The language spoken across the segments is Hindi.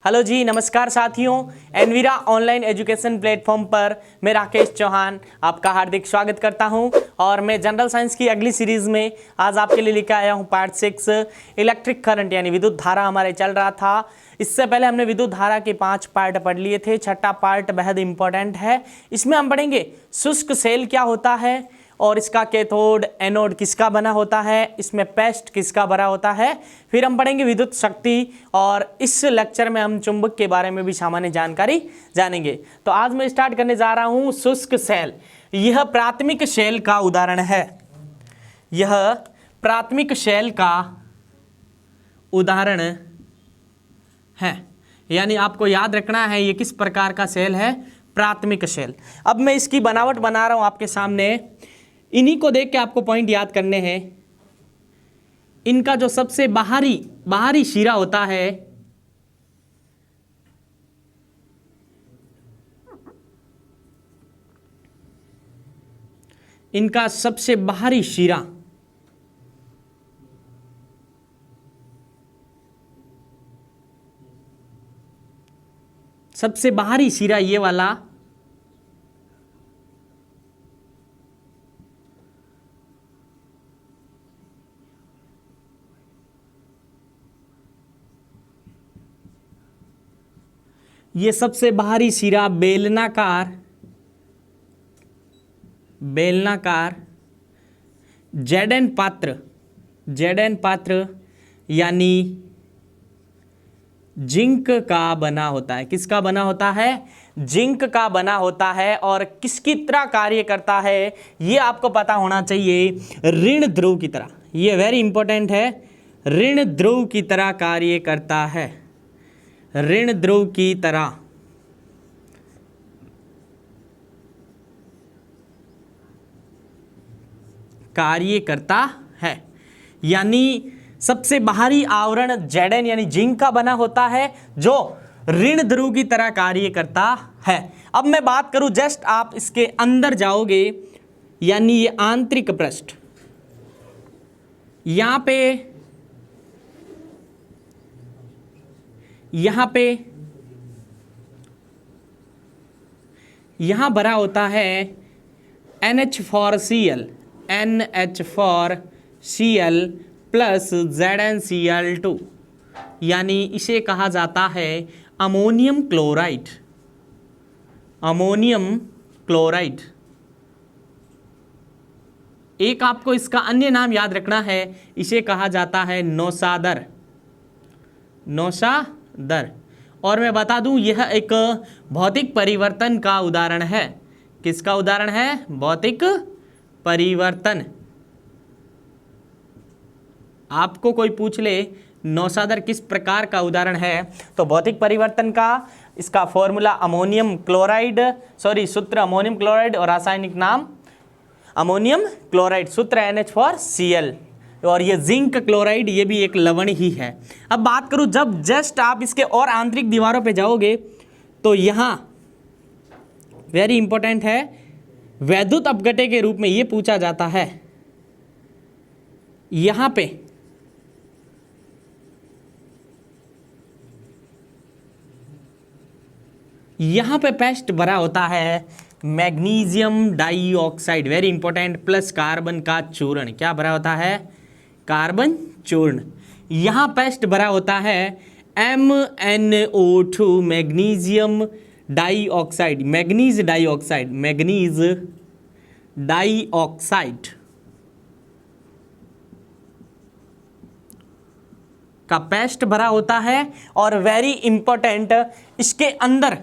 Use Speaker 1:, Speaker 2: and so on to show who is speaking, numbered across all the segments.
Speaker 1: हेलो जी, नमस्कार साथियों। एनवीरा ऑनलाइन एजुकेशन प्लेटफॉर्म पर मैं राकेश चौहान आपका हार्दिक स्वागत करता हूं और मैं जनरल साइंस की अगली सीरीज़ में आज आपके लिए लेकर आया हूं पार्ट 6 इलेक्ट्रिक करंट यानी विद्युत धारा हमारे चल रहा था। इससे पहले हमने विद्युत धारा के 5 पार्ट पढ़ लिए थे। छठा पार्ट बेहद इंपॉर्टेंट है। इसमें हम पढ़ेंगे शुष्क सेल क्या होता है और इसका कैथोड एनोड किसका बना होता है, इसमें पेस्ट किसका बना होता है। फिर हम पढ़ेंगे विद्युत शक्ति और इस लेक्चर में हम चुंबक के बारे में भी सामान्य जानकारी जानेंगे। तो आज मैं स्टार्ट करने जा रहा हूं शुष्क सेल। यह प्राथमिक सेल का उदाहरण है। यह प्राथमिक सेल का उदाहरण है, यानी आपको याद रखना है ये किस प्रकार का सेल है, प्राथमिक सेल। अब मैं इसकी बनावट बना रहा हूं आपके सामने। इन्हीं को देख के आपको पॉइंट याद करने हैं। इनका जो सबसे बाहरी शिरा होता है, इनका सबसे बाहरी शिरा ये वाला ये सबसे बाहरी सिरा बेलनाकार जेडन पात्र यानी जिंक का बना होता है। किसका बना होता है? जिंक का बना होता है। और किसकी तरह कार्य करता है ये आपको पता होना चाहिए, ऋण ध्रुव की तरह। ये वेरी इंपॉर्टेंट है, ऋण ध्रुव की तरह कार्य करता है। ऋण ध्रुव की तरह कार्य करता है, यानी सबसे बाहरी आवरण जेडन यानी जिंक का बना होता है जो ऋण ध्रुव की तरह कार्य करता है। अब मैं बात करूं, जस्ट आप इसके अंदर जाओगे, यानी ये आंतरिक पृष्ठ, यहां भरा होता है NH4Cl प्लस ZnCl2, यानी इसे कहा जाता है अमोनियम क्लोराइड। एक आपको इसका अन्य नाम याद रखना है, इसे कहा जाता है नौसादर। और मैं बता दूं यह एक भौतिक परिवर्तन का उदाहरण है। किसका उदाहरण है? भौतिक परिवर्तन। आपको कोई पूछ ले नौसादर किस प्रकार का उदाहरण है, तो भौतिक परिवर्तन का इसका फॉर्मूला सूत्र अमोनियम क्लोराइड और रासायनिक नाम अमोनियम क्लोराइड, सूत्र NH4Cl। और ये जिंक क्लोराइड ये भी एक लवण ही है। अब बात करूं, जब जस्ट आप इसके और आंतरिक दीवारों पे जाओगे तो यहां वेरी इंपॉर्टेंट है, वैद्युत अपघट्य के रूप में ये पूछा जाता है। यहां पे पेस्ट भरा होता है magnesium dioxide, very important, plus carbon का चूर्ण। क्या भरा होता है? कार्बन चूर्ण। यहां पेस्ट भरा होता है MnO2 magnesium dioxide, manganese dioxide का पेस्ट भरा होता है। और वेरी इंपॉर्टेंट, इसके अंदर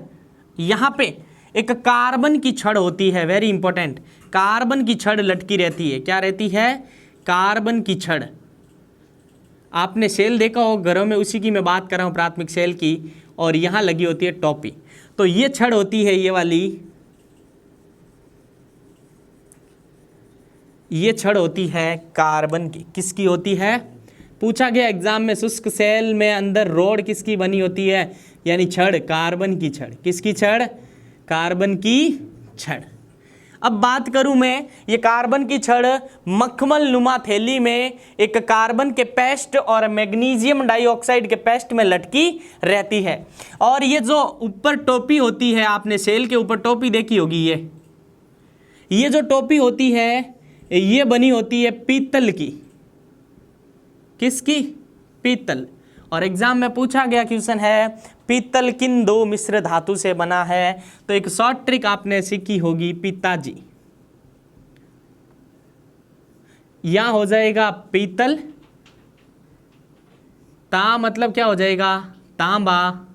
Speaker 1: यहां पे एक कार्बन की छड़ होती है, वेरी इंपॉर्टेंट, कार्बन की छड़ लटकी रहती है। क्या रहती है? कार्बन की छड़। आपने सेल देखा हो घरों में, उसी की मैं बात कर रहा हूं, प्राथमिक सेल की। और यहां लगी होती है टोपी। तो ये छड़ होती है, ये वाली, ये छड़ होती है कार्बन की। किसकी होती है? पूछा गया एग्जाम में, शुष्क सेल में अंदर रोड किसकी बनी होती है, यानी छड़ कार्बन की छड़। किसकी छड़? कार्बन की छड़। अब बात करूं मैं, ये कार्बन की छड़ मखमल नुमा थैली में एक कार्बन के पेस्ट और मैग्नीशियम डाइऑक्साइड के पेस्ट में लटकी रहती है। और ये जो ऊपर टोपी होती है, आपने सेल के ऊपर टोपी देखी होगी, ये जो टोपी होती है ये बनी होती है पीतल की। किसकी? पीतल। और एग्जाम में पूछा गया क्वेश्चन है पीतल किन दो मिश्र धातु से बना है, तो एक शॉर्ट ट्रिक आपने सीखी होगी पिताजी। यहां हो जाएगा पीतल, ता मतलब क्या हो जाएगा? तांबा,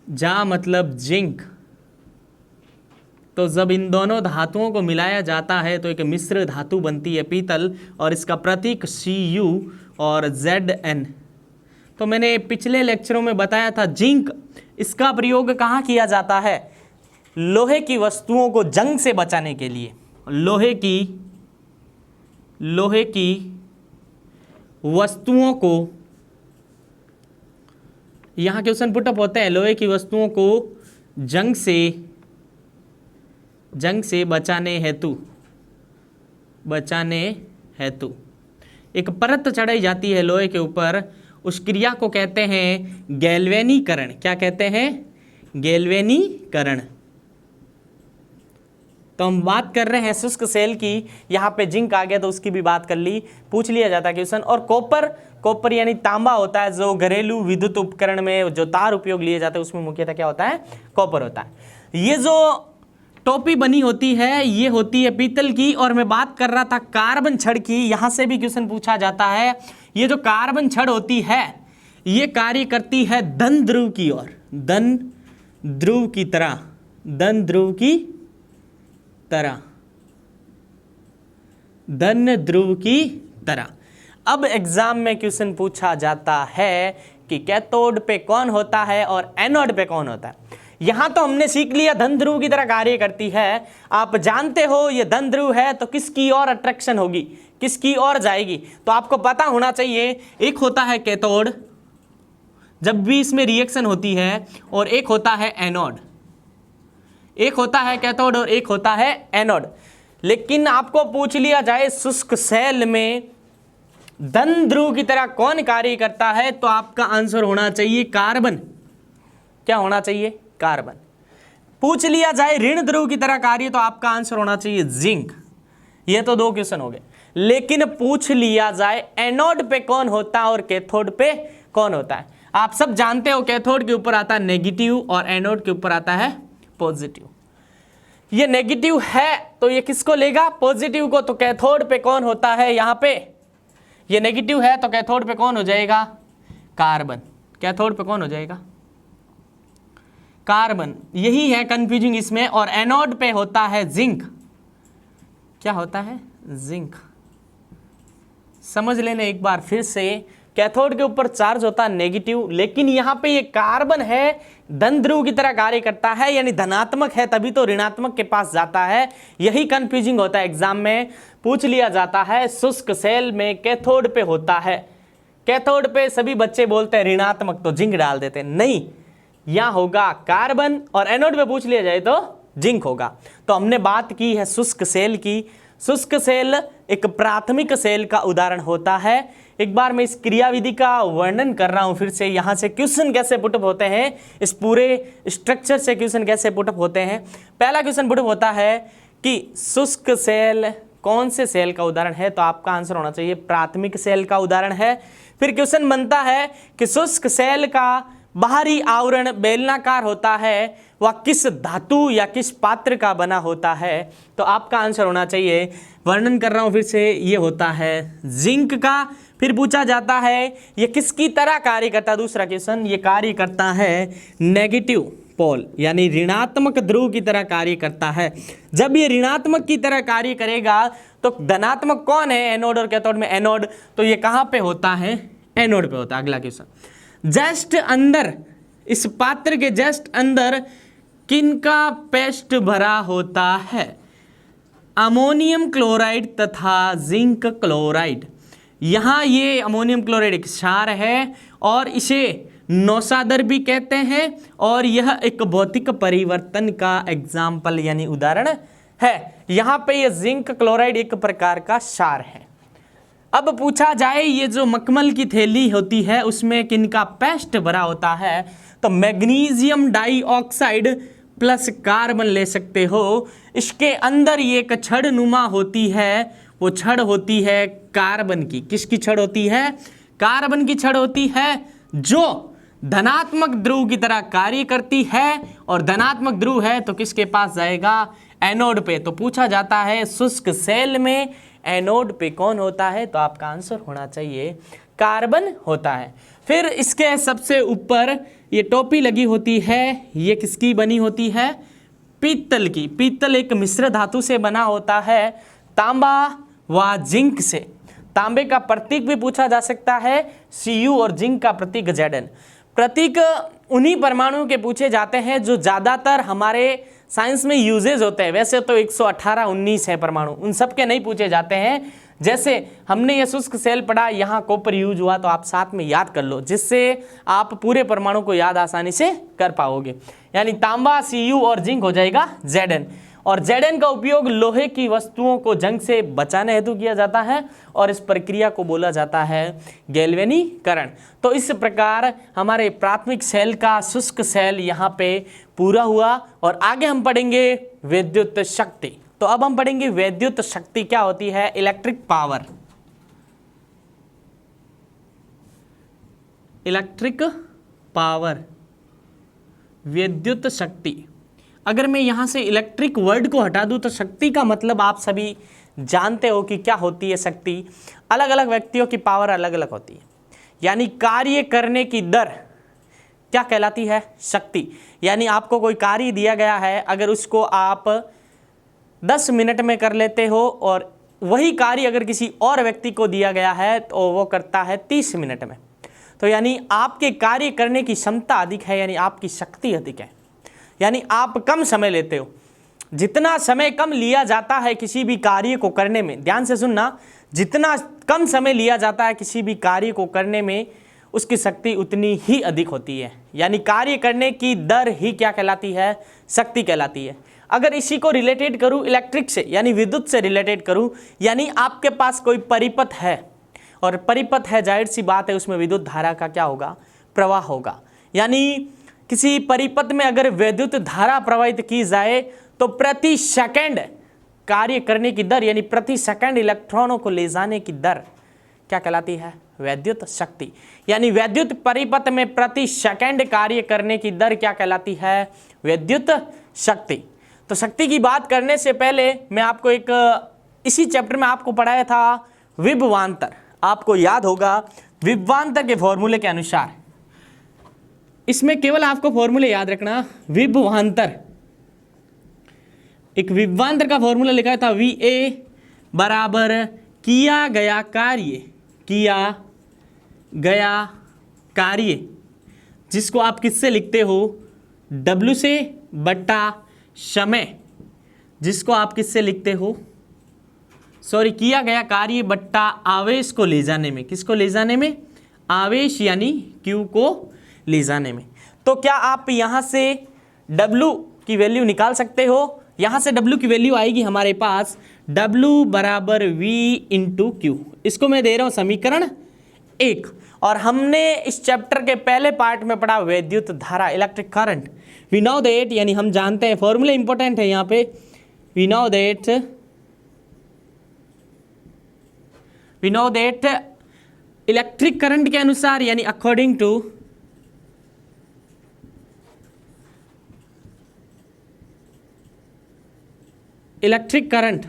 Speaker 1: जा मतलब जिंक। तो जब इन दोनों धातुओं को मिलाया जाता है तो एक मिश्र धातु बनती है पीतल, और इसका प्रतीक Cu और Zn। तो मैंने पिछले लेक्चरों में बताया था जिंक, इसका प्रयोग कहाँ किया जाता है? लोहे की वस्तुओं को जंग से बचाने के लिए। लोहे की वस्तुओं को, यहाँ क्वेश्चन पुटअप होते हैं, लोहे की वस्तुओं को जंग से बचाने हेतु एक परत चढ़ाई जाती है लोहे के ऊपर। उस क्रिया को कहते हैं गैल्वेनीकरण। क्या कहते हैं? गैल्वेनीकरण। तो हम बात कर रहे हैं शुष्क सेल की, यहाँ पे जिंक आ गया तो उसकी भी बात कर ली, पूछ लिया जाता है क्वेश्चन। और कॉपर यानी तांबा होता है, जो घरेलू विद्युत उपकरण में जो तार उपयोग लिए जाते हैं उसमें मुख्यतः क्या होता है? कॉपर होता है। ये जो टोपी बनी होती है ये होती है पीतल की। और मैं बात कर रहा था कार्बन छड़ की, यहां से भी क्वेश्चन पूछा जाता है। ये जो कार्बन छड़ होती है ये कार्य करती है धन ध्रुव की ओर, धन ध्रुव की तरह। अब एग्जाम में क्वेश्चन पूछा जाता है कि कैथोड पे कौन होता है और एनोड पे कौन होता है। यहां तो हमने सीख लिया धन ध्रुव की तरह कार्य करती है। आप जानते हो ये धन ध्रुव है तो किसकी ओर अट्रैक्शन होगी, किसकी ओर जाएगी, तो आपको पता होना चाहिए। एक होता है कैथोड जब भी इसमें रिएक्शन होती है, और एक होता है एनोड। एक होता है कैथोड और एक होता है एनोड। लेकिन आपको पूछ लिया जाए शुष्क सेल में धन ध्रुव की तरह कौन कार्य करता है, तो आपका आंसर होना चाहिए कार्बन। क्या होना चाहिए? कार्बन। पूछ लिया जाए ऋण ध्रुव की तरह कार्य, तो आपका आंसर होना चाहिए जिंक। ये तो दो क्वेश्चन हो गए। लेकिन पूछ लिया जाए एनोड पे कौन होता है और कैथोड पे कौन होता है, आप सब जानते हो कैथोड के ऊपर आता है नेगेटिव और एनोड के ऊपर आता है पॉजिटिव। ये नेगेटिव है तो ये किसको लेगा? पॉजिटिव को। तो कैथोड पे कौन होता है? यहाँ पे ये नेगेटिव है तो कैथोड पे कौन हो जाएगा? कार्बन। कैथोड पे कौन हो जाएगा? कार्बन। यही है कंफ्यूजिंग इसमें। और एनोड पे होता है जिंक। क्या होता है? जिंक। समझ लेने एक बार फिर से, कैथोड के ऊपर चार्ज होता है नेगेटिव, लेकिन यहाँ पे ये कार्बन है धन ध्रुव की तरह कार्य करता है, यानी धनात्मक है तभी तो ऋणात्मक के पास जाता है। यही कंफ्यूजिंग होता है। एग्जाम में पूछ लिया जाता है शुष्क सेल में कैथोड पे होता है, कैथोड पे सभी बच्चे बोलते हैं ऋणात्मक तो जिंक डाल देते हैं, नहीं, यहाँ होगा कार्बन। और एनोड पे पूछ लिया जाए तो जिंक होगा। तो हमने बात की है शुष्क सेल की। शुष्क सेल एक प्राथमिक सेल का उदाहरण होता है। एक बार मैं इस क्रियाविधि का वर्णन कर रहा हूं फिर से, यहां से क्वेश्चन कैसे पुटअप होते हैं, इस पूरे स्ट्रक्चर से क्वेश्चन कैसे पुटअप होते हैं। पहला क्वेश्चन पुटअप होता है कि शुष्क सेल कौन से सेल का उदाहरण है, तो आपका आंसर होना चाहिए प्राथमिक सेल का उदाहरण है। फिर क्वेश्चन बनता है कि शुष्क सेल का बाहरी आवरण बेलनाकार होता है, वह किस धातु या किस पात्र का बना होता है, तो आपका आंसर होना चाहिए, वर्णन कर रहा हूं फिर से, ये होता है जिंक का। फिर पूछा जाता है ये किसकी तरह कार्य करता है, दूसरा क्वेश्चन, ये कार्य करता है नेगेटिव पोल यानी ऋणात्मक ध्रुव की तरह कार्य करता है। जब ये ऋणात्मक की तरह कार्य करेगा तो धनात्मक कौन है एनोड और कैथोड में? एनोड। तो ये कहाँ पे होता है? एनोड पे होता है। अगला क्वेश्चन, जस्ट अंदर, इस पात्र के जस्ट अंदर किनका पेस्ट भरा होता है? अमोनियम क्लोराइड तथा जिंक क्लोराइड। यहाँ ये अमोनियम क्लोराइड एक क्षार है और इसे नौसादर भी कहते हैं, और यह एक भौतिक परिवर्तन का एग्जाम्पल यानी उदाहरण है। यहाँ पे ये जिंक क्लोराइड एक प्रकार का क्षार है। अब पूछा जाए ये जो मखमल की थैली होती है उसमें किनका पेस्ट भरा होता है, तो मैग्नीशियम डाइऑक्साइड प्लस कार्बन ले सकते हो। इसके अंदर ये एक छड़ नुमा होती है, वो छड़ होती है कार्बन की। किसकी छड़ होती है? कार्बन की छड़ होती है, जो धनात्मक ध्रुव की तरह कार्य करती है, और धनात्मक ध्रुव है तो किसके पास जाएगा? एनोड पे। तो पूछा जाता है शुष्क सेल में एनोड पे कौन होता है, तो आपका आंसर होना चाहिए कार्बन होता है। फिर इसके सबसे ऊपर ये टोपी लगी होती है, ये किसकी बनी होती है? पीतल की। पीतल एक मिश्र धातु से बना होता है, तांबा व जिंक से। तांबे का प्रतीक भी पूछा जा सकता है Cu और जिंक का प्रतीक Zn। प्रतीक उन्हीं परमाणुओं के पूछे जाते हैं जो ज़्यादातर हमारे साइंस में यूजेज होते हैं। वैसे तो 118 19 है परमाणु, उन सब के नहीं पूछे जाते हैं। जैसे हमने ये शुष्क सेल पढ़ा, यहाँ कॉपर यूज हुआ, तो आप साथ में याद कर लो, जिससे आप पूरे परमाणु को याद आसानी से कर पाओगे। यानी तांबा, Cu और जिंक हो जाएगा Zn। और Zn का उपयोग लोहे की वस्तुओं को जंग से बचाने हेतु किया जाता है, और इस प्रक्रिया को बोला जाता है गैल्वेनीकरण। तो इस प्रकार हमारे प्राथमिक सेल का शुष्क सेल यहाँ पे पूरा हुआ। और आगे हम पढ़ेंगे विद्युत शक्ति। तो अब हम पढ़ेंगे विद्युत शक्ति क्या होती है? Electric power. इलेक्ट्रिक पावर, विद्युत शक्ति। अगर मैं यहाँ से इलेक्ट्रिक वर्ड को हटा दूँ तो शक्ति का मतलब आप सभी जानते हो कि क्या होती है शक्ति। अलग अलग व्यक्तियों की पावर अलग अलग होती है, यानी कार्य करने की दर क्या कहलाती है? शक्ति। यानी आपको कोई कार्य दिया गया है, अगर उसको आप 10 मिनट में कर लेते हो, और वही कार्य अगर किसी और व्यक्ति को दिया गया है तो वो करता है 30 मिनट में, तो यानी आपके कार्य करने की क्षमता अधिक है, यानी आपकी शक्ति अधिक है। यानी आप कम समय लेते हो। जितना समय कम लिया जाता है किसी भी कार्य को करने में, ध्यान से सुनना, जितना कम समय लिया जाता है किसी भी कार्य को करने में, उसकी शक्ति उतनी ही अधिक होती है। यानी कार्य करने की दर ही क्या कहलाती है? शक्ति कहलाती है। अगर इसी को रिलेटेड करूं इलेक्ट्रिक से, यानी विद्युत से रिलेटेड करूं, यानी आपके पास कोई परिपथ है, और परिपथ है, जाहिर सी बात है उसमें विद्युत धारा का क्या होगा? प्रवाह होगा। यानी किसी परिपथ में अगर विद्युत धारा प्रवाहित की जाए तो प्रति सेकंड कार्य करने की दर, यानी प्रति सेकंड इलेक्ट्रॉनों को ले जाने की दर क्या कहलाती है? विद्युत शक्ति। यानी विद्युत परिपथ में प्रति सेकंड कार्य करने की दर क्या कहलाती है? विद्युत शक्ति। तो शक्ति की बात करने से पहले मैं आपको एक, इसी चैप्टर में आपको पढ़ाया था विभवांतर। आपको याद होगा विभवांतर के फॉर्मूले के अनुसार, इसमें केवल आपको फॉर्मूले याद रखना। विभवांतर, एक विभवांतर का फॉर्मूला लिखा था VA बराबर किया गया कार्य, जिसको आप किससे लिखते हो? W से बटा समय, जिसको आप किससे लिखते हो? सॉरी, किया गया कार्य बट्टा आवेश को ले जाने में। किसको ले जाने में? आवेश यानी Q को ले जाने में। तो क्या आप यहाँ से W की वैल्यू निकाल सकते हो? यहाँ से W की वैल्यू आएगी हमारे पास W बराबर V इंटू Q। इसको मैं दे रहा हूँ समीकरण 1। और हमने इस चैप्टर के पहले पार्ट में पढ़ा विद्युत धारा, electric current. We know that, यानी हम जानते हैं, फॉर्मूला इंपॉर्टेंट है यहाँ पे। We know that electric current के अनुसार, यानी अकॉर्डिंग टू इलेक्ट्रिक करंट,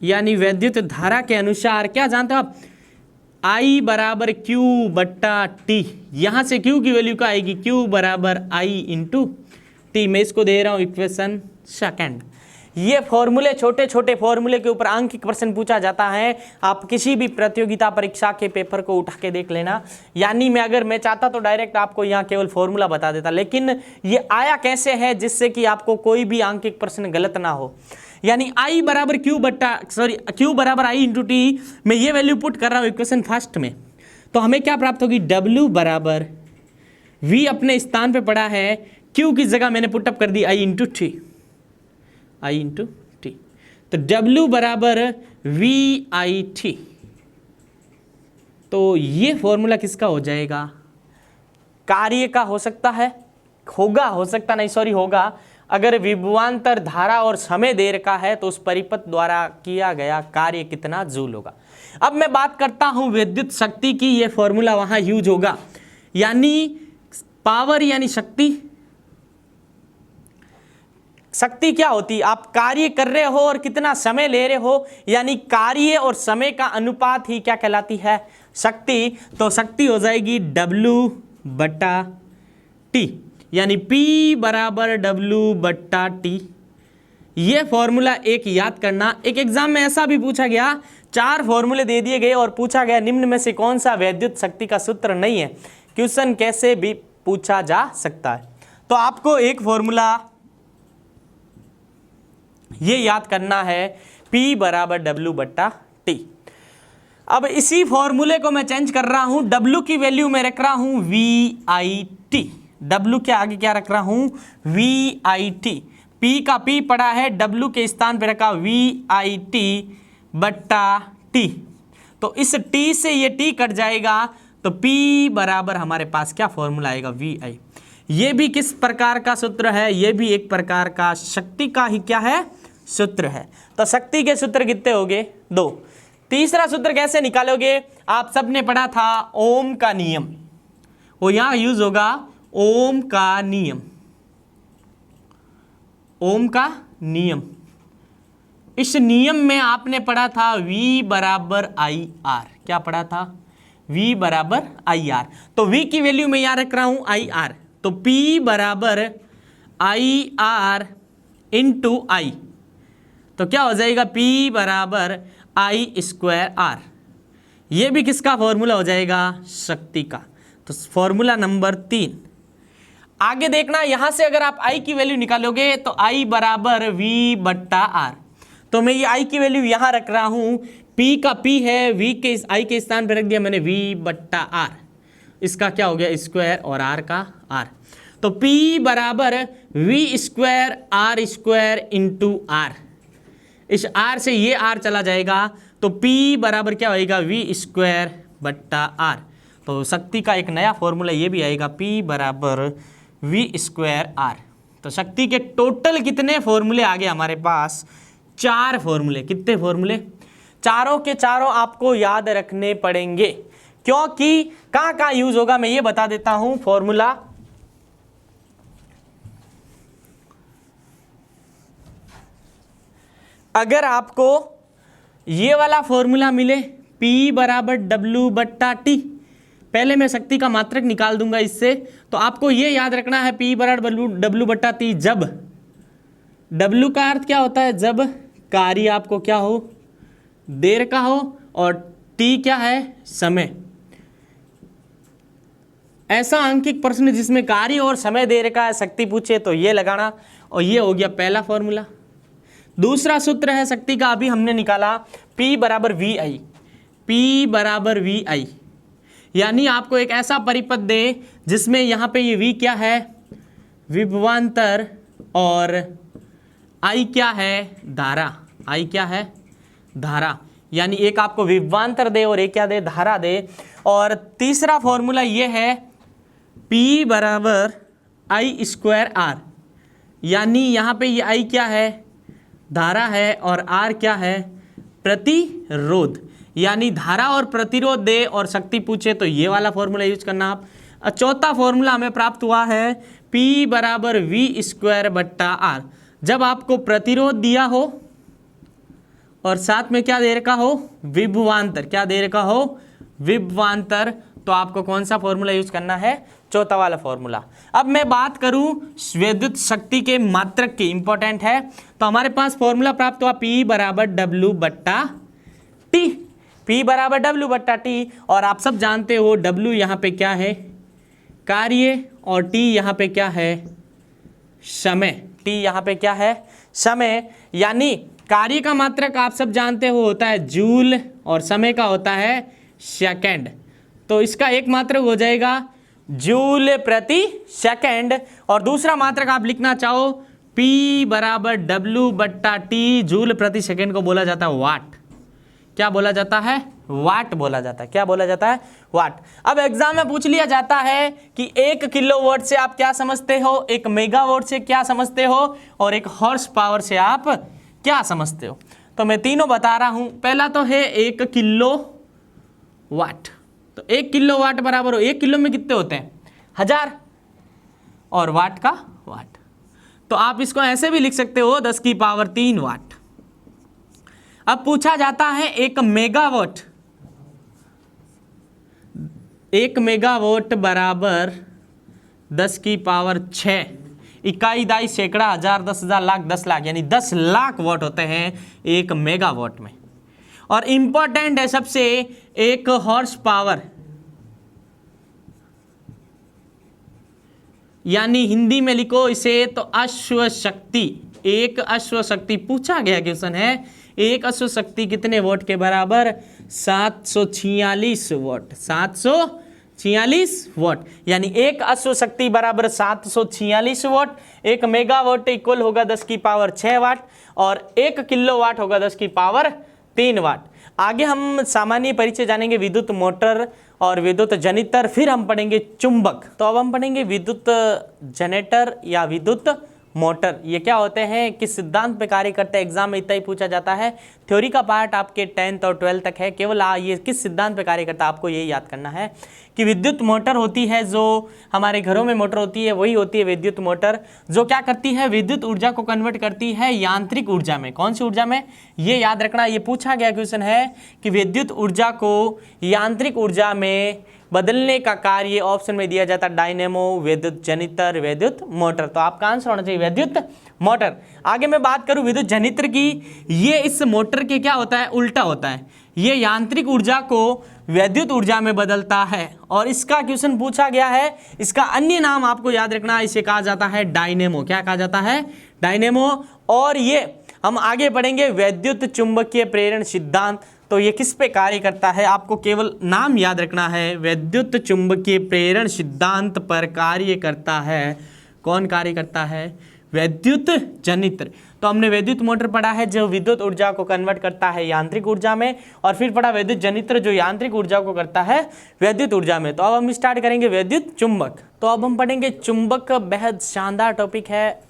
Speaker 1: यानी विद्युत धारा के अनुसार क्या जानते हो आप? I बराबर Q बट्टा T। यहाँ से Q की वैल्यू क्या आएगी? Q बराबर I इंटू T। मैं इसको दे रहा हूँ इक्वेशन सेकंड। ये फॉर्मूले, छोटे छोटे फॉर्मूले के ऊपर अंकित प्रश्न पूछा जाता है। आप किसी भी प्रतियोगिता परीक्षा के पेपर को उठा के देख लेना। यानी मैं चाहता तो डायरेक्ट आपको यहाँ केवल फॉर्मूला बता देता, लेकिन ये आया कैसे है जिससे कि आपको कोई भी अंकित प्रश्न गलत ना हो। यानी I बराबर Q बराबर I इंटू T, मैं ये वैल्यू पुट कर रहा हूँ इक्वेशन फर्स्ट में। तो हमें क्या प्राप्त होगी? W बराबर V अपने स्थान पे पड़ा है, Q की जगह मैंने पुटअप कर दी I into T। I into T. तो W बराबर VIT। तो ये फॉर्मूला किसका हो जाएगा? कार्य का हो सकता है, होगा अगर विभवांतर धारा और समय दे रखा है तो उस परिपथ द्वारा किया गया कार्य कितना जूल होगा। अब मैं बात करता हूं विद्युत शक्ति की, ये फॉर्मूला वहां यूज होगा, यानी पावर यानी शक्ति। शक्ति क्या होती है? आप कार्य कर रहे हो और कितना समय ले रहे हो, यानी कार्य और समय का अनुपात ही क्या कहलाती है? शक्ति। तो शक्ति हो जाएगी W बटा T, यानी P बराबर W बट्टा T। ये फॉर्मूला एक याद करना। एक एग्जाम में ऐसा भी पूछा गया, 4 फॉर्मूले दे दिए गए और पूछा गया निम्न में से कौन सा वैद्युत शक्ति का सूत्र नहीं है। क्वेश्चन कैसे भी पूछा जा सकता है। तो आपको एक फॉर्मूला ये याद करना है, P बराबर W बट्टा T। अब इसी फॉर्मूले को मैं चेंज कर रहा हूं, W की वैल्यू मैं रख रहा हूं VIT। W के आगे क्या रख रहा हूं? VIT। P का P पड़ा है, W के स्थान पे रखा VIT बट्टा T। तो इस T से ये T कट जाएगा, तो P बराबर हमारे पास क्या फॉर्मूला आएगा? VI। ये भी किस प्रकार का सूत्र है? ये भी एक प्रकार का शक्ति का ही क्या है? सूत्र है। तो शक्ति के सूत्र कितने हो गए? 2। तीसरा सूत्र कैसे निकालोगे? आप सबने पढ़ा था ओम का नियम, वो यहां यूज होगा, ओम का नियम। ओम का नियम, इस नियम में आपने पढ़ा था V बराबर IR। क्या पढ़ा था? V बराबर IR। तो V की वैल्यू मैं यहां रख रहा हूं IR, तो P बराबर IR इंटू I। तो क्या हो जाएगा? P बराबर I स्क्वायर R। ये भी किसका फॉर्मूला हो जाएगा? शक्ति का। तो फॉर्मूला नंबर 3। आगे देखना, यहां से अगर आप I की वैल्यू निकालोगे तो I बराबर V बट्टा R। तो मैं ये I की वैल्यू यहां रख रहा हूं, P का P है, V के I के स्थान पर रख दिया मैंने V बट्टा R। इसका क्या हो गया? स्क्वायर, और R का R। तो P बराबर V square R square into R। इस R से ये R चला जाएगा, तो P बराबर क्या होएगा? V स्क्वायर बट्टा R। तो शक्ति का एक नया फॉर्मूला ये भी आएगा, P बराबर V स्क्वायर R। तो शक्ति के टोटल कितने फॉर्मूले आ गए हमारे पास? 4 फॉर्मूले। कितने फॉर्मूले? चारों के चारों आपको याद रखने पड़ेंगे, क्योंकि कहाँ कहाँ यूज होगा मैं ये बता देता हूं। फॉर्मूला अगर आपको ये वाला फॉर्मूला मिले, P बराबर W बट्टा T, पहले मैं शक्ति का मात्रक निकाल दूंगा इससे, तो आपको ये याद रखना है P बराबर W बट्टा T। जब W का अर्थ क्या होता है? जब कार्य आपको क्या हो? देर का हो, और T क्या है? समय। ऐसा अंकित प्रश्न जिसमें कार्य और समय दे रखा है, शक्ति पूछे तो ये लगाना, और ये हो गया पहला फॉर्मूला। दूसरा सूत्र है शक्ति का, अभी हमने निकाला, P बराबर VI। P बराबर VI, यानी आपको एक ऐसा परिपथ दे जिसमें यहाँ पे ये V क्या है? विभवांतर, और I क्या है? धारा। I क्या है? धारा। यानी एक आपको विभवांतर दे और एक क्या दे? धारा दे। और तीसरा फॉर्मूला ये है, P बराबर I स्क्वायर R, यानी यहाँ पे ये I क्या है? धारा है, और R क्या है? प्रतिरोध। यानी धारा और प्रतिरोध दे और शक्ति पूछे तो ये वाला फॉर्मूला यूज करना आप। चौथा फॉर्मूला हमें प्राप्त हुआ है, P बराबर V स्क्वायर बट्टा R। जब आपको प्रतिरोध दिया हो और साथ में क्या दे रखा हो? विभवांतर। क्या दे रखा हो? विभवांतर। तो आपको कौन सा फॉर्मूला यूज करना है? चौथा वाला फॉर्मूला। अब मैं बात करूं विद्युत शक्ति के मात्रक की, इंपॉर्टेंट है। तो हमारे पास फॉर्मूला प्राप्त हुआ, P बराबर W बट्टा T। P बराबर W बट्टा T, और आप सब जानते हो W यहाँ पे क्या है? कार्य, और T यहाँ पे क्या है? समय। T यहाँ पे क्या है? समय। यानी कार्य का मात्रक आप सब जानते हो होता है जूल, और समय का होता है सेकंड। तो इसका एक मात्रक हो जाएगा जूल प्रति सेकंड, और दूसरा मात्रक आप लिखना चाहो P बराबर W/T जूल प्रति सेकेंड को बोला जाता है वाट। क्या बोला जाता है? वाट बोला जाता है। क्या बोला जाता है? वाट। अब एग्जाम में पूछ लिया जाता है कि 1 किलोवाट से आप क्या समझते हो, 1 मेगावाट से क्या समझते हो, और 1 हॉर्स पावर से आप क्या समझते हो। तो मैं तीनों बता रहा हूं। पहला तो है 1 किलो वाट। तो 1 किलो वाट बराबर हो, 1 किलो में कितने होते हैं? 1000, और वाट का वाट। तो आप इसको ऐसे भी लिख सकते हो 10⁻³ वाट। अब पूछा जाता है 1 मेगावाट। 1 मेगावाट बराबर 10⁻6। इकाई, दाई, सैकड़ा, हजार, 10,000, लाख, 10 लाख, यानी 10 लाख वाट होते हैं 1 मेगावाट में। और इंपॉर्टेंट है सबसे 1 हॉर्स पावर, यानी हिंदी में लिखो इसे तो अश्व शक्ति। 1 अश्व शक्ति पूछा गया क्वेश्चन है। 1 अश्व शक्ति कितने वोट के बराबर? 746 वोट। 746 वोट, यानी 1 अश्व शक्ति बराबर 746 वोट। 1 मेगावाट इक्वल होगा 10⁻6 वाट, और 1 किलोवाट होगा 10⁻3 वाट। आगे हम सामान्य परिचय जानेंगे विद्युत मोटर और विद्युत जनितर, फिर हम पढ़ेंगे चुंबक। तो अब हम पढ़ेंगे विद्युत जनरेटर या विद्युत मोटर। ये क्या होते हैं, किस सिद्धांत पे कार्य करते हैं, एग्जाम में इतना ही पूछा जाता है। थ्योरी का पार्ट आपके 10th और 12th तक है। केवल ये किस सिद्धांत पे कार्य करता है आपको ये याद करना है कि विद्युत मोटर होती है, जो हमारे घरों में मोटर होती है वही होती है विद्युत मोटर, जो क्या करती है, विद्युत ऊर्जा को कन्वर्ट करती है यांत्रिक ऊर्जा में। कौन सी ऊर्जा में? ये याद रखना, ये पूछा गया क्वेश्चन है कि विद्युत ऊर्जा को यांत्रिक ऊर्जा में बदलने का कार्य ऑप्शन में दिया जाता है डायनेमो, विद्युत जनित्र, विद्युत मोटर। तो आपका आंसर होना चाहिए विद्युत मोटर। आगे मैं बात करूं विद्युत जनित्र की, ये इस मोटर के क्या होता है, उल्टा होता है। ये यांत्रिक ऊर्जा को विद्युत ऊर्जा में बदलता है, और इसका क्वेश्चन पूछा गया है। इसका अन्य नाम आपको याद रखना, इसे कहा जाता है डायनेमो। क्या कहा जाता है? डायनेमो। और ये हम आगे पढ़ेंगे विद्युत चुंबकीय प्रेरण सिद्धांत। तो ये किस पे कार्य करता है, आपको केवल नाम याद रखना है, विद्युत चुंबकीय प्रेरण सिद्धांत पर कार्य करता है। कौन कार्य करता है? विद्युत जनित्र। तो हमने विद्युत मोटर पढ़ा है जो विद्युत ऊर्जा को कन्वर्ट करता है यांत्रिक ऊर्जा में, और फिर पढ़ा विद्युत जनित्र जो यांत्रिक ऊर्जा को करता है विद्युत ऊर्जा में। तो अब हम स्टार्ट करेंगे विद्युत चुंबक। तो अब हम पढ़ेंगे चुंबक, बेहद शानदार टॉपिक है।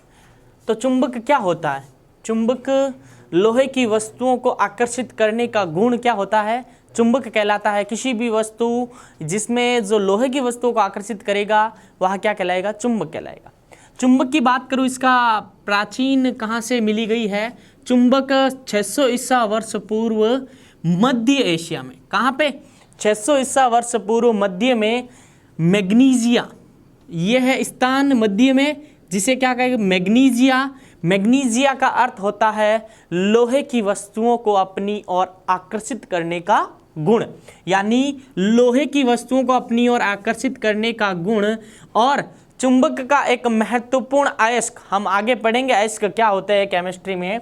Speaker 1: तो चुंबक क्या होता है? चुंबक लोहे की वस्तुओं को आकर्षित करने का गुण क्या होता है? चुंबक कहलाता है। किसी भी वस्तु जिसमें जो लोहे की वस्तुओं को आकर्षित करेगा वह क्या कहलाएगा? चुंबक कहलाएगा। चुंबक की बात करूँ, इसका प्राचीन कहाँ से मिली गई है? चुंबक 600 ईसा वर्ष पूर्व मध्य एशिया में। कहाँ पे? 600 ईसा वर्ष पूर्व मध्य में मैग्नीजिया, यह है स्थान मध्य में, जिसे क्या कहेंगे? मैग्नीजिया। मैग्नीजिया का अर्थ होता है लोहे की वस्तुओं को अपनी ओर आकर्षित करने का गुण, यानी लोहे की वस्तुओं को अपनी ओर आकर्षित करने का गुण। और चुंबक का एक महत्वपूर्ण अयस्क, हम आगे पढ़ेंगे अयस्क क्या होते हैं केमिस्ट्री में।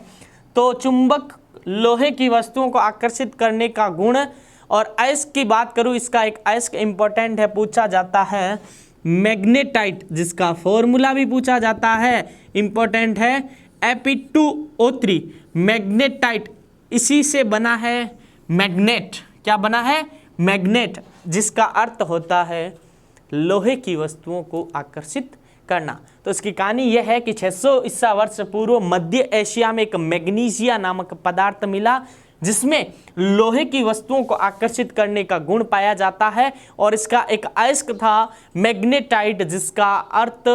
Speaker 1: तो चुंबक लोहे की वस्तुओं को आकर्षित करने का गुण। और अयस्क की बात करूं, इसका एक अयस्क इंपॉर्टेंट है, पूछा जाता है मैग्नेटाइट, जिसका फॉर्मूला भी पूछा जाता है, इंपॉर्टेंट है Fe2O3। मैग्नेटाइट, इसी से बना है मैग्नेट। क्या बना है? मैग्नेट, जिसका अर्थ होता है लोहे की वस्तुओं को आकर्षित करना। तो इसकी कहानी यह है कि 600 ईसा वर्ष पूर्व मध्य एशिया में एक मैग्नीशिया नामक पदार्थ मिला, जिसमें लोहे की वस्तुओं को आकर्षित करने का गुण पाया जाता है। और इसका एक अयस्क था मैग्नेटाइट, जिसका अर्थ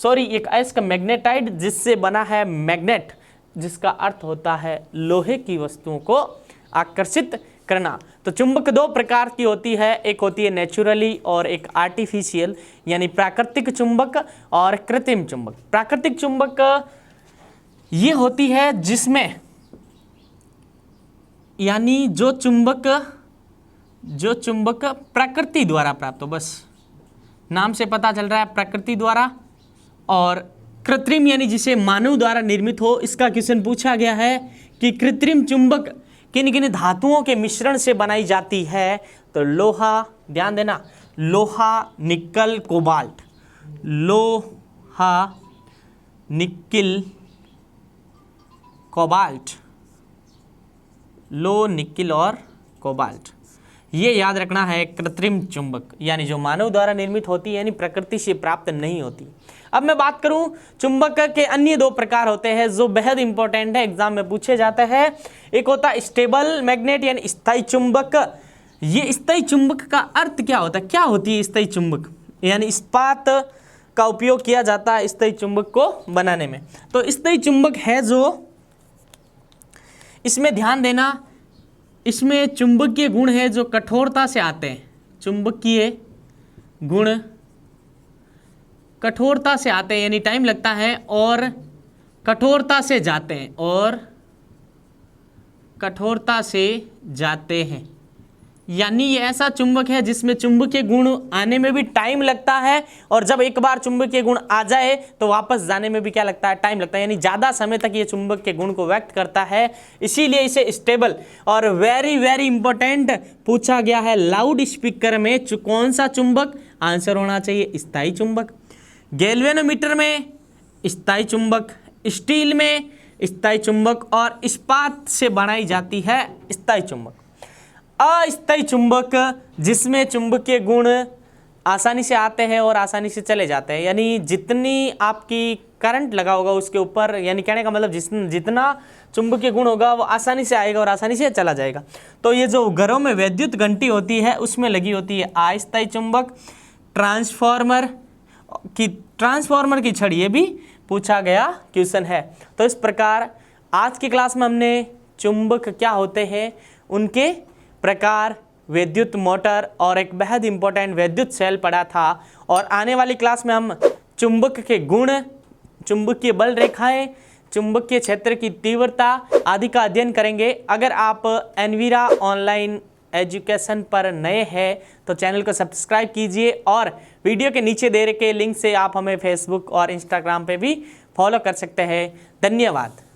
Speaker 1: एक अयस्क मैग्नेटाइट जिससे बना है मैग्नेट, जिसका अर्थ होता है लोहे की वस्तुओं को आकर्षित करना। तो चुंबक 2 प्रकार की होती है, एक होती है नेचुरली और एक आर्टिफिशियल, यानी प्राकृतिक चुंबक और कृत्रिम चुंबक। प्राकृतिक चुंबक ये होती है जिसमें, यानी जो चुंबक प्रकृति द्वारा प्राप्त हो, बस नाम से पता चल रहा है प्रकृति द्वारा। और कृत्रिम यानी जिसे मानव द्वारा निर्मित हो। इसका क्वेश्चन पूछा गया है कि कृत्रिम चुंबक किन किन धातुओं के मिश्रण से बनाई जाती है। तो लोहा, ध्यान देना, लोहा, निकल, कोबाल्ट। लोहा, निकल, कोबाल्ट, लो निकिल और कोबाल्ट। ये याद रखना है कृत्रिम चुंबक, यानी जो मानव द्वारा निर्मित होती है, यानी प्रकृति से प्राप्त नहीं होती। अब मैं बात करूं चुंबक के अन्य दो प्रकार होते हैं जो बेहद इंपॉर्टेंट है, एग्जाम में पूछे जाते हैं। एक होता है स्टेबल मैग्नेट यानी स्थायी चुंबक। ये स्थायी चुंबक का अर्थ क्या होता है, क्या होती है स्थायी चुंबक, यानी इस्पात का उपयोग किया जाता है स्थायी चुंबक को बनाने में। तो स्थायी चुंबक है जो, इसमें ध्यान देना, इसमें चुंबकीय गुण है जो कठोरता से आते हैं, चुंबकीय गुण कठोरता से आते हैं, यानी टाइम लगता है, और कठोरता से जाते हैं, और कठोरता से जाते हैं। यानी ये ऐसा चुंबक है जिसमें चुंबकीय गुण आने में भी टाइम लगता है, और जब एक बार चुंबकीय गुण आ जाए तो वापस जाने में भी क्या लगता है, टाइम लगता है, यानी ज़्यादा समय तक ये चुंबक के गुण को व्यक्त करता है। इसीलिए इसे स्टेबल और वेरी वेरी इंपॉर्टेंट पूछा गया है लाउड स्पीकर में, कौन सा चुंबक, आंसर होना चाहिए स्थायी चुंबक। गैल्वेनोमीटर में स्थायी चुंबक, स्टील में स्थायी चुंबक, और इस्पात से बनाई जाती है स्थायी चुंबक। अस्थायी चुंबक जिसमें चुंबकीय गुण आसानी से आते हैं और आसानी से चले जाते हैं, यानी जितनी आपकी करंट लगा होगा उसके ऊपर, यानी कहने का मतलब जितना चुंबकीय गुण होगा वो आसानी से आएगा और आसानी से चला जाएगा। तो ये जो घरों में विद्युत घंटी होती है उसमें लगी होती है अस्थायी चुंबक। ट्रांसफार्मर की छड़ी, ये भी पूछा गया क्वेश्चन है। तो इस प्रकार आज की क्लास में हमने चुंबक क्या होते हैं, उनके प्रकार, विद्युत मोटर और एक बेहद इंपॉर्टेंट विद्युत सेल पढ़ा था। और आने वाली क्लास में हम चुंबक के गुण, चुंबकीय बल रेखाएं, चुंबकीय क्षेत्र की तीव्रता आदि का अध्ययन करेंगे। अगर आप एनवीरा ऑनलाइन एजुकेशन पर नए हैं तो चैनल को सब्सक्राइब कीजिए, और वीडियो के नीचे दे रखे लिंक से आप हमें फेसबुक और इंस्टाग्राम पे भी फॉलो कर सकते हैं। धन्यवाद।